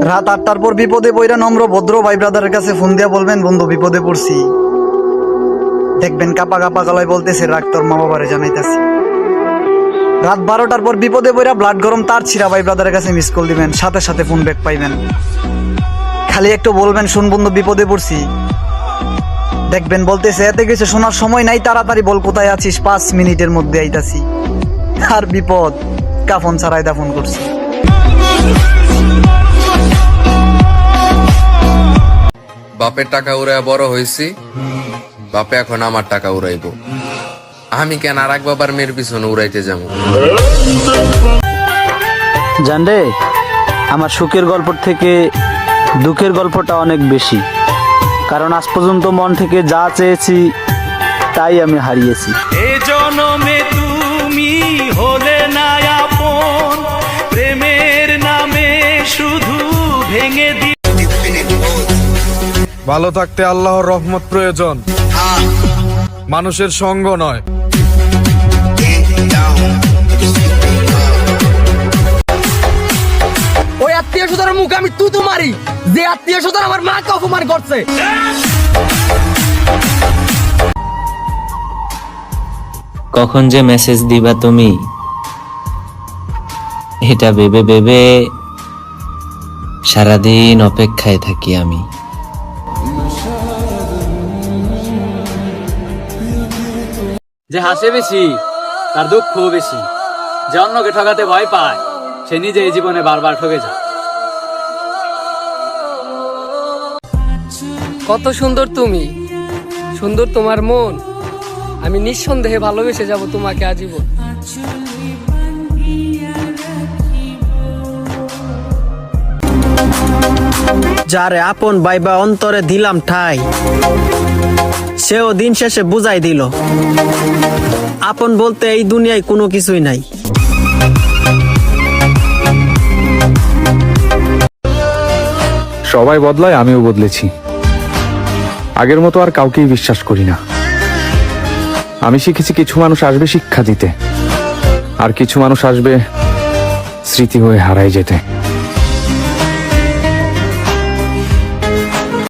রাত 8টার পর বিপদে পড়া নম্র ভদ্র ভাই ব্রাদারের কাছে ফোন দিয়া বলবেন, বন্ধু বিপদে পড়ছি। দেখবেন কাপা কাপা গলায় বলতেছে, রাগ তোর মা বাবারে জানাইতাছি। রাত 12টার পর বিপদে পড়া ব্লাড গরম তার ছিড়া ভাই ব্রাদারের কাছে মিস কল দিবেন, সাথে সাথে ফোন ব্যাক পাইবেন। খালি একটু বলবেন, শুন বন্ধু বিপদে পড়ছি। দেখবেন বলতেছে, এতে কিছু শোনার সময় নাই, তাড়াতাড়ি বল কোথায় আছিস, 5 মিনিটের মধ্যে আইতাছি। আর বিপদ কাফন ছাড়াই দাফন করছি। বাপের টাকা উড়াইয়া বড় হয়েছি, বাপে এখন আমার টাকা উড়াইব। আমি কেন আর এক বাবার মেয়ের পিছনে উড়াইতে যাবো? জান রে, আমার সুখের গল্প থেকে দুঃখের গল্পটা অনেক বেশি, কারণ আজ পর্যন্ত মন থেকে যা চেয়েছি তাই আমি হারিয়েছি। এ জনমে তুমি হলে না আপন, প্রেমের নামে শুধু ভেঙে দি। ভালো থাকতে আল্লাহর রহমত প্রয়োজন, মানুষের সঙ্গ নয়। ওই আত্মীয় স্বজনের মুখে আমি তুতু মারি, যে আত্মীয় স্বজন আমার মাকে অপমান করছে। কখন যে মেসেজ দিবা তুমি, এটা ভেবে ভেবে সারাদিন অপেক্ষায় থাকি আমি। যে হাসে বেশি তার দুঃখ বেশি, যে অন্যকে ঠকাতে ভয় পায় সে নিজে এই জীবনে বারবার ঠকে যায়। কত সুন্দর তুমি, সুন্দর তোমার মন, আমি নিঃসন্দেহে ভালোবেসে যাব তোমাকে আজীবন। যারে আপন বাইবা অন্তরে দিলাম ঠাই, সেও দিন শেষে বুঝাই দিল, আপন বলতে এই দুনিয়ায় কোনো কিছুই নাই। সবাই বদলায়, আমিও বদলেছি। আগের মতো আর কাউকেই বিশ্বাস করি না। আমি শিখেছি কিছু মানুষ আসবে শিক্ষা দিতে, আর কিছু মানুষ আসবে স্মৃতি হয়ে হারাই যেতে।